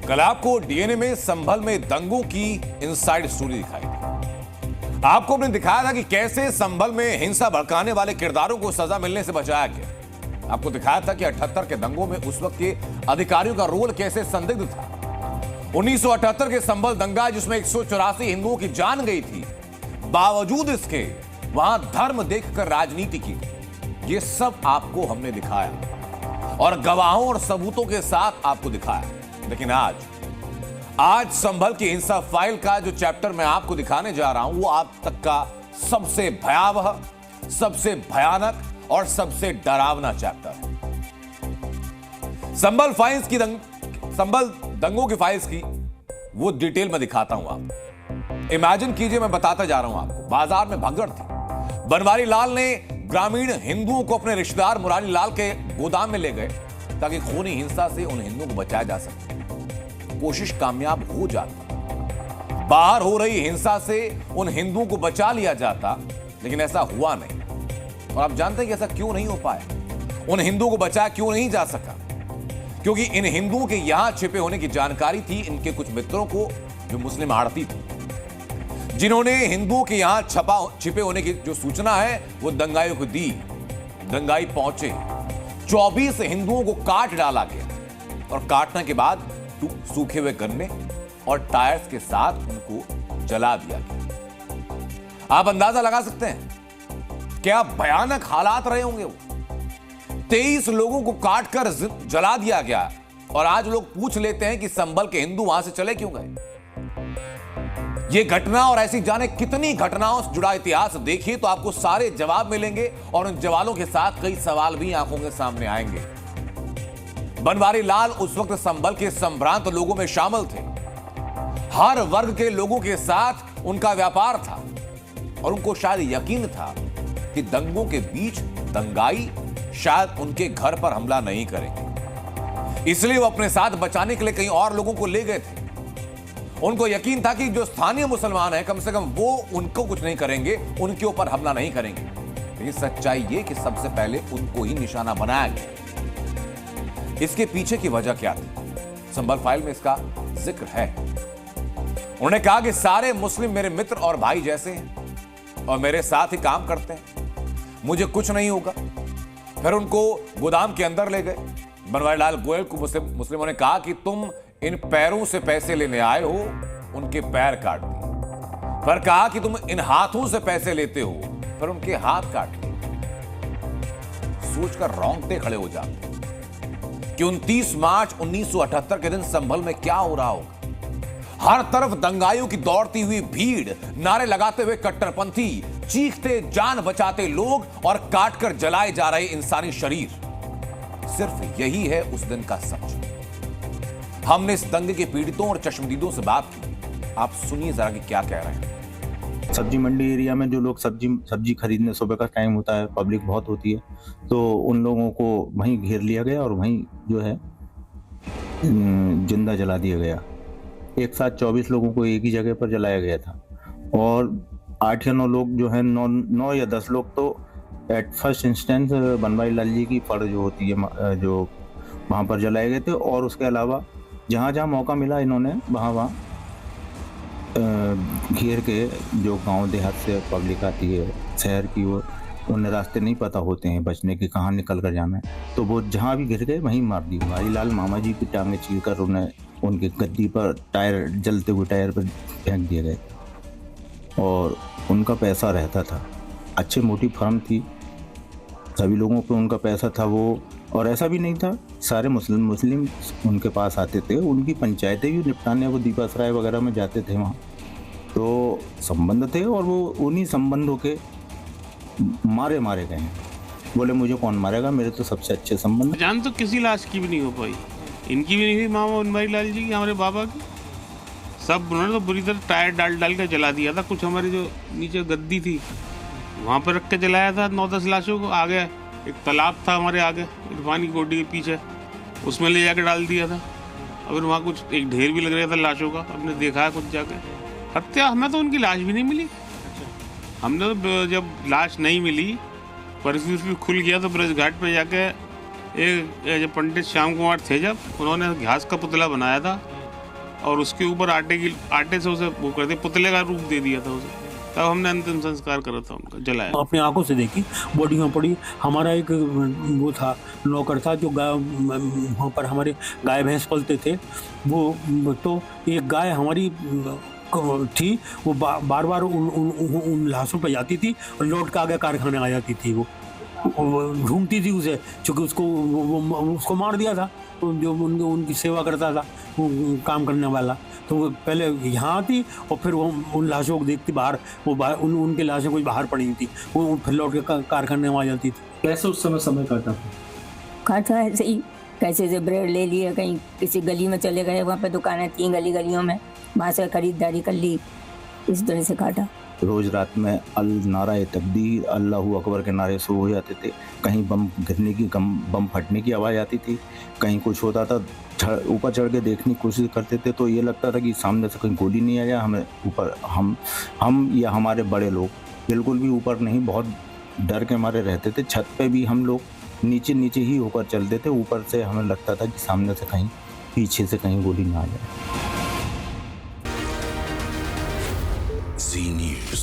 कल आपको डीएनए में संभल में दंगों की इनसाइड स्टोरी दिखाई दी। आपको हमने दिखाया था कि कैसे संभल में हिंसा भड़काने वाले किरदारों को सजा मिलने से बचाया गया। आपको दिखाया था कि 78 के दंगों में उस वक्त के अधिकारियों का रोल कैसे संदिग्ध था। 1978 के संभल दंगा जिसमें 184 हिंदुओं की जान गई थी, बावजूद इसके वहां धर्म देखकर राजनीति की। ये सब आपको हमने दिखाया और गवाहों और सबूतों के साथ आपको दिखाया। लेकिन आज संभल की हिंसा फाइल का जो चैप्टर मैं आपको दिखाने जा रहा हूं वो आप तक का सबसे भयावह, सबसे भयानक और सबसे डरावना चैप्टर है। संभल दंगों की फाइल्स की वो डिटेल में दिखाता हूं आपको। इमेजिन कीजिए, मैं बताता जा रहा हूं आपको। बाजार में भगदड़ थी। बनवारी लाल ने ग्रामीण हिंदुओं को अपने रिश्तेदार मुरारी लाल के गोदाम में ले गए ताकि खूनी हिंसा से उन हिंदुओं को बचाया जा सके। कोशिश कामयाब हो जाती, बाहर हो रही हिंसा से उन हिंदुओं को बचा लिया जाता, लेकिन ऐसा हुआ नहीं। और आप जानते हैं कि ऐसा क्यों नहीं हो पाया? उन हिंदुओं को बचाया क्यों नहीं जा सका? क्योंकि इन हिंदुओं के यहां छिपे होने की जानकारी थी इनके कुछ मित्रों को जो मुस्लिम आड़ती थे, जिन्होंने हिंदुओं के यहां छिपे होने की जो सूचना है वो दंगाइयों को दी। दंगाई पहुंचे, 24 हिंदुओं को काट डाला गया और काटने के बाद सूखे हुए गन्ने और टायर्स के साथ उनको जला दिया गया। आप अंदाजा लगा सकते हैं क्या भयानक हालात रहे होंगे वो। 23 लोगों को काटकर जला दिया गया और आज लोग पूछ लेते हैं कि संभल के हिंदू वहां से चले क्यों गए। ये घटना और ऐसी जाने कितनी घटनाओं से जुड़ा इतिहास देखिए तो आपको सारे जवाब मिलेंगे और उन जवाबों के साथ कई सवाल भी आंखों के सामने आएंगे। बनवारी लाल उस वक्त संभल के संभ्रांत लोगों में शामिल थे। हर वर्ग के लोगों के साथ उनका व्यापार था और उनको शायद यकीन था कि दंगों के बीच दंगाई शायद उनके घर पर हमला नहीं करेंगे, इसलिए वो अपने साथ बचाने के लिए कहीं और लोगों को ले गए थे। उनको यकीन था कि जो स्थानीय मुसलमान हैं कम से कम वो उनको कुछ नहीं करेंगे, उनके ऊपर हमला नहीं करेंगे। लेकिन सच्चाई ये कि सबसे पहले उनको ही निशाना बनाया गया। इसके पीछे की वजह क्या थी? संभल फाइल में इसका जिक्र है। उन्होंने कहा कि सारे मुस्लिम मेरे मित्र और भाई जैसे हैं और मेरे साथ ही काम करते हैं, मुझे कुछ नहीं होगा। फिर उनको गोदाम के अंदर ले गए। बनवारी लाल गोयल को मुस्लिमों ने कहा कि तुम इन पैरों से पैसे लेने आए हो, उनके पैर काट दिए। फिर कहा कि तुम इन हाथों से पैसे लेते हो, फिर उनके हाथ काट दिए। सोचकर रोंगटे खड़े हो जाते कि 29 मार्च 1978 के दिन संभल में क्या हो रहा होगा। हर तरफ दंगाइयों की दौड़ती हुई भीड़, नारे लगाते हुए कट्टरपंथी, चीखते जान बचाते लोग और काटकर जलाए जा रहे इंसानी शरीर। सिर्फ यही है उस दिन का सच। हमने इस दंगे के पीड़ितों और चश्मदीदों से बात की। आप सुनिए जरा कि क्या कह रहे हैं। सब्जी मंडी एरिया में जो लोग सब्जी खरीदने सुबह का टाइम होता है, पब्लिक बहुत होती है, तो उन लोगों को वहीं घेर लिया गया और वहीं जो है जिंदा जला दिया गया। एक साथ 24 लोगों को एक ही जगह पर जलाया गया था और 8 या 9 लोग जो है 9 या 10 लोग तो at first instance Banwari Lal ji की फड़ जो होती है जो वहाँ पर जलाए गए थे। और उसके अलावा जहाँ जहाँ मौका मिला इन्होंने वहाँ घेर के, जो गांव देहात से पब्लिक आती है शहर की, वो उन्हें रास्ते नहीं पता होते हैं बचने के, कहाँ निकल कर जाना है, तो वो जहाँ भी गिर गए वहीं मार दी। बनवारी लाल मामा जी की टांगें चीरकर उन्हें उनके गद्दी पर टायर, जलते हुए टायर पर फेंक दिए गए। और उनका पैसा रहता था, अच्छी मोटी फर्म थी, सभी लोगों को उनका पैसा था वो। और ऐसा भी नहीं था, सारे मुस्लिम उनके पास आते थे, उनकी पंचायतें भी निपटाने वो दीपासराय वगैरह में जाते थे वहाँ, तो संबंध थे और वो उन्हीं संबंधों के मारे गए हैं। बोले मुझे कौन मारेगा, मेरे तो सबसे अच्छे संबंध। जान तो किसी लाश की भी नहीं हो पाई, इनकी भी नहीं हुई, मामा बनवारी लाल जी की, हमारे बाबा की। सब उन्होंने तो बुरी तरह टायर डाल के जला दिया था। कुछ हमारी जो नीचे गद्दी थी वहाँ पर रख के जलाया था 9-10 लाशों को। आगे एक तालाब था हमारे आगे इरफानी कोटी के पीछे, उसमें ले जाकर डाल दिया था। अगर वहाँ कुछ एक ढेर भी लग रहा था लाशों का, हमने देखा है कुछ जाकर। हत्या, हमें तो उनकी लाश भी नहीं मिली। हमने तो जब लाश नहीं मिली, परिस्थिति खुल गया तो ब्रज घाट पर जाके एक पंडित श्याम कुमार थे, जब उन्होंने घास का पुतला बनाया था और उसके ऊपर आटे से उसे वो कर दिया, पुतले का रूप दे दिया था उसे। तब हमने अंतिम संस्कार करा था उनका, जलाया। अपनी आंखों से देखी, बॉडी में पड़ी। हमारा एक वो था, नौकर था जो गाय, वहाँ पर हमारे गाय भैंस पलते थे, वो तो एक गाय हमारी थी, वो बार बार उन लाशों पर जाती थी और लौट के आगे कारखाने आ जाती थी। वो ढूंढती थी उसे, चूँकि उसको मार दिया था जो उनकी सेवा करता था, वो काम करने वाला। तो वो पहले यहाँ आती और फिर वो उन लाशों को देखती बाहर, उनकी लाशें कुछ बाहर पड़ी थी, वो फिर लौट के कारखाने में आ जाती थी। कैसे उस समय काटा? काटा ऐसे ही, कैसे से ब्रेड ले लिए, कहीं किसी गली में चले गए, वहाँ पे दुकानें थी गलियों में, वहाँ से खरीदारी कर ली, इस तरह से काटा। रोज रात में अल नारा तकबीर अल्लाहू अकबर के नारे शुरू हो जाते थे। कहीं बम गिरने की, बम फटने की आवाज़ आती थी, कहीं कुछ होता था, ऊपर चढ़ के देखने की कोशिश करते थे तो ये लगता था कि सामने से कहीं गोली नहीं आ जाए हमें ऊपर। हम या हमारे बड़े लोग बिल्कुल भी ऊपर नहीं, बहुत डर के मारे रहते थे। छत पे भी हम लोग नीचे नीचे ही होकर चलते थे, ऊपर से हमें लगता था कि सामने से कहीं, पीछे से कहीं गोली ना आ जाए। Z News.